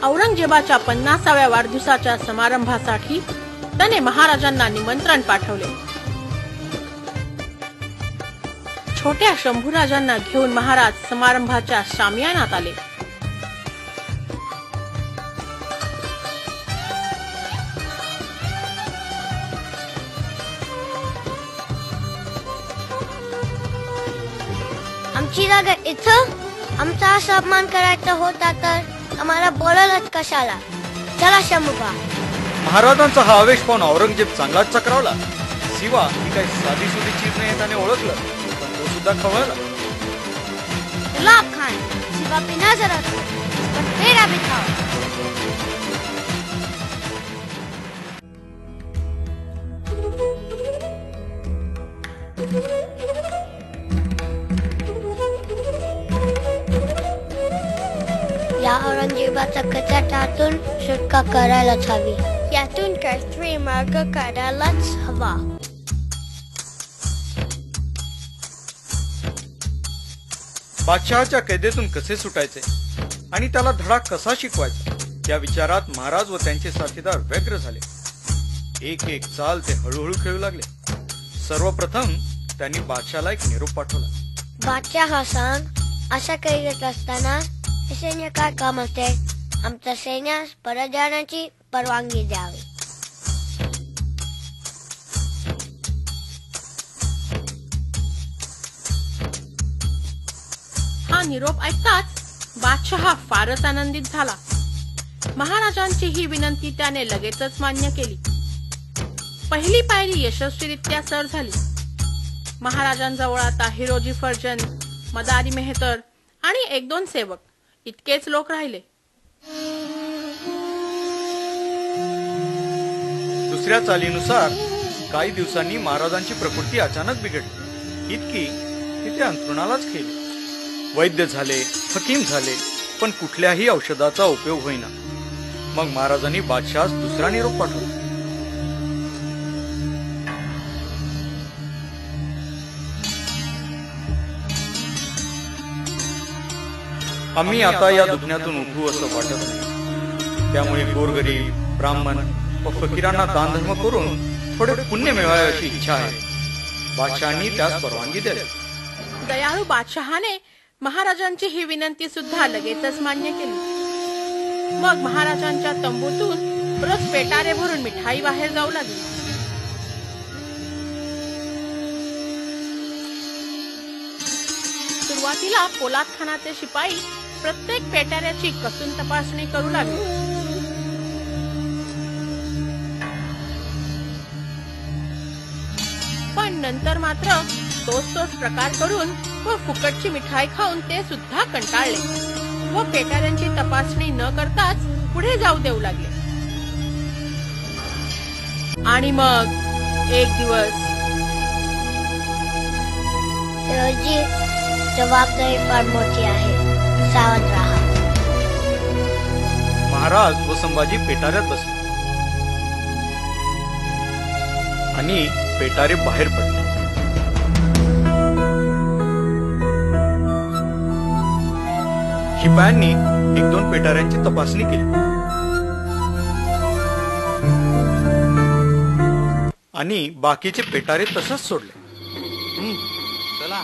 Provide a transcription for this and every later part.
औरंगजेबाच्या 50व्या वाढदिवसाच्या समारंभासाठी त्याने महाराजांना निमंत्रण पाठवले। छोट्या शंभूराजांना घेऊन महाराज समारंभाच्या शामियानात आले। आमची जागा इथं आमचा सन्मान करायचा होता तर आम्हाला बोलवलंच कशाला? चला शंभूबा। महाराजांचा हा आवेश पाहून औरंगजेब चांगलाच चक्रावला। शिवा ही काही साधी सुधी चीज नाही त्याने ओळखलं, पण तो सुद्धा खवळला। गुलाब खान शिवा बिना जरा पण तेरा भी था। या औरंगजेबाचा कचाटातून सुटका करायलाच हवी। यातून काहीतरी मार्ग काढायलाच हवा। बादशहाच्या कैदेतून कसे सुटायचे आणि त्याला धडा कसा शिकवायचा या विचारात महाराज व त्यांचे साथीदार व्यग्र झाले। एक एक चाल ते हळूहळू खेळू लागले। सर्वप्रथम त्यांनी बादशाहाला एक निरोप पाठवला। बादशाह सांग, अशा कैदेत असताना सैन्य काय काम असते? आमच्या सैन्यास परत जाण्याची परवानगी द्यावी। हा निरोप ऐकताच बादशाह फारच आनंदित झाला। महाराजांची ही विनंती त्याने लगेचच मान्य केली। पहिली पायरी यशस्वीरित्या सर झाली। महाराजांजवळ आता हिरोजी फर्जन, मदारी मेहतर आणि 1-2 सेवक इतकेच लोक राहिले। दुसऱ्या चालीनुसार काही दिवसांनी महाराजांची प्रकृती अचानक बिघडली, इतकी की ते अंथरुणालाच गेले। वैद्य झाले, हकीम झाले, पण कुठल्याही औषधाचा उपयोग होईना। मग महाराजांनी बादशाहास दुसरा निरोप पाठवला। आम्ही आता या दुखण्यातून उठू असं वाटत नाही। त्यामुळे गोरगरीब, ब्राह्मण व फकीरांना दान धर्म करून थोडे पुण्य मिळवावे अशी इच्छा आहे। बादशहांनी त्यास परवानगी दिली। दयाळू बादशहाने महाराजांची ही विनंती सुद्धा लगेचच मान्य केली। मग महाराजांच्या तंबूतून रोज पेटारे भरून मिठाई बाहेर जाऊ लागली। सुरुवातीला पोलादखानाचे शिपाई प्रत्येक पेटाऱ्याची कसून तपासणी करू लागले। पण नंतर मात्र तोच प्रकार करून व फुकटची मिठाई खाऊन ते सुद्धा कंटाळले व पेटाऱ्यांची तपासणी न करताच पुढे जाऊ देऊ लागले। आणि मग एक दिवस जबाबदारी फार मोठी आहे, सावध राहा। महाराज व संभाजी पेटाऱ्यात बसले आणि पेटारे बाहेर पडले। शिपायांनी 1-2 पेटाऱ्यांची तपासणी केली आणि बाकीचे पेटारे तसंच सोडले। चला।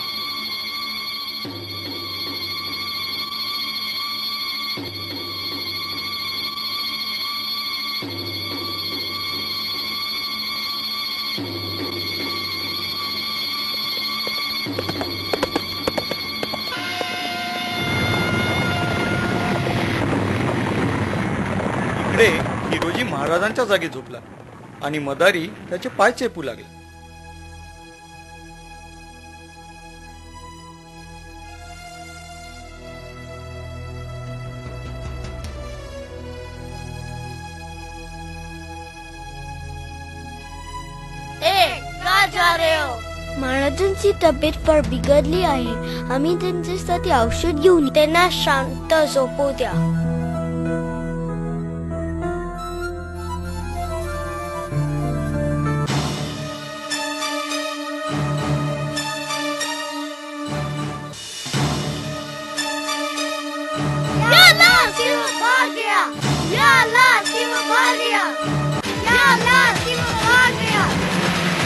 इकडे हिरोजी महाराजांच्या जागी झोपला आणि मदारी त्याचे पाय चेपू लागले। महाराजांची तब्येत फार बिघडली आहे। आम्ही त्यांच्यासाठी औषध घेऊन त्यांना शांत झोपू द्या। Silva Borgia! या अल्लाह शिव भाग गया, या अल्लाह शिव भाग गया,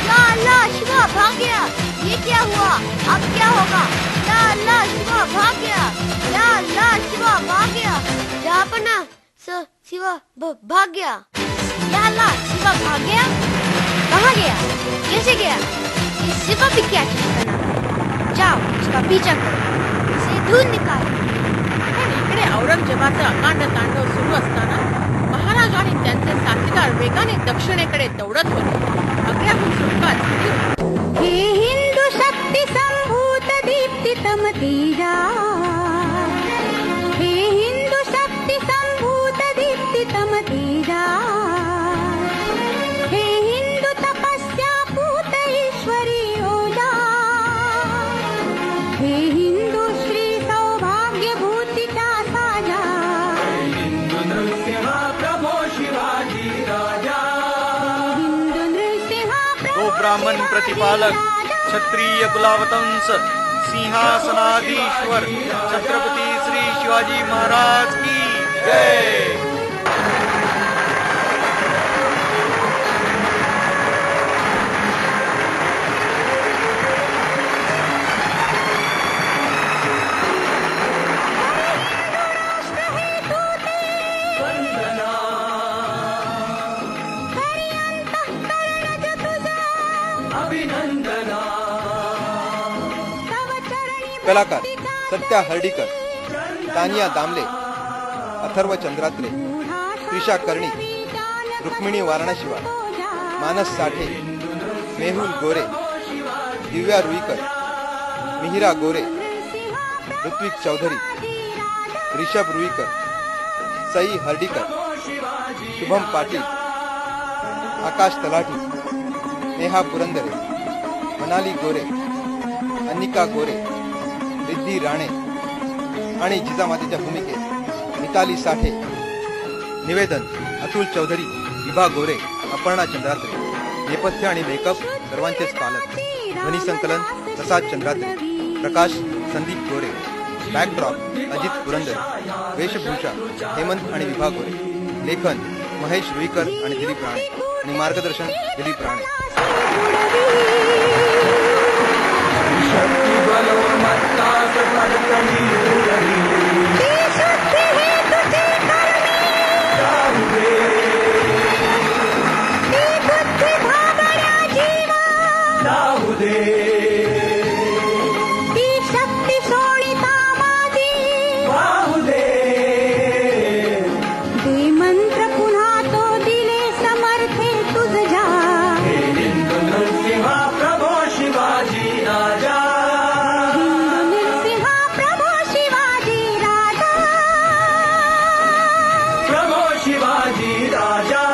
या अल्लाह शिव भाग गया। ये क्या हुआ, अब क्या होगा? या अल्लाह शिव भाग गया, या अल्लाह शिव भाग गया। जापना शिव भाग गया, या अल्लाह शिव भाग गया। कहाँ गया, कैसे गया? ये शिव भी क्या चीज बना? जाओ उसका पीछा करो, इसे ढूंढ निकालो। पण इकडे औरंगजेबाचे अकांड तांडव सुरू असताना महाराज आणि त्यांचे साथीदार वेगाने दक्षिणेकडे दौडत होते. आग्र्याहून सुटका झाली. हे हिंदू शक्ती संभूत दीप्तितम तेजा, हे हिंदू शक्ती संभूत दीप्तितम तेजा, हे हिंदू तपस्या पूत ईश्वरी ओजा, हे हिंदू श्री सौभाग्य भूतीचा साजा, हिंदू नृसिंहा प्रभो शिवाजी राजा, हिंदू नृसिंहा तो ब्राह्मण प्रतिपालक क्षत्रिय कुलावतंस सिंहासनाधीश्वर छत्रपती श्री शिवाजी महाराज की जय. कलाकार सत्या हर्डीकर, तानिया दामले, अथर्व चंद्रात्रे, त्रिशा कर्णिक, रुक्मिणी वाराणसीवार, मानस साठे, मेहुल गोरे, दिव्या रुईकर, मिहिरा गोरे, ऋत्विक चौधरी, ऋषभ रुईकर, सई हर्डीकर, शुभम पाटील, आकाश तलाठी, नेहा पुरंदरे, मनाली गोरे, अनिका गोरे, रिद्धी राणे आणि जिजामातेच्या भूमिकेत मिताली साठे. निवेदन अतुल चौधरी, विभा गोरे, अपर्णा चंद्रात्रे. नेपथ्य आणि मेकअप सर्वांचेच पालक. ध्वनी संकलन प्रसाद चंद्रात्रे, प्रकाश संदीप गोरे, बॅकड्रॉप अजित पुरंदरे, वेशभूषा हेमंत आणि विभा गोरे, लेखन महेश रुईकर आणि दिलीप राणे आणि मार्गदर्शन दिलीप राणे. शिवाजी राजा.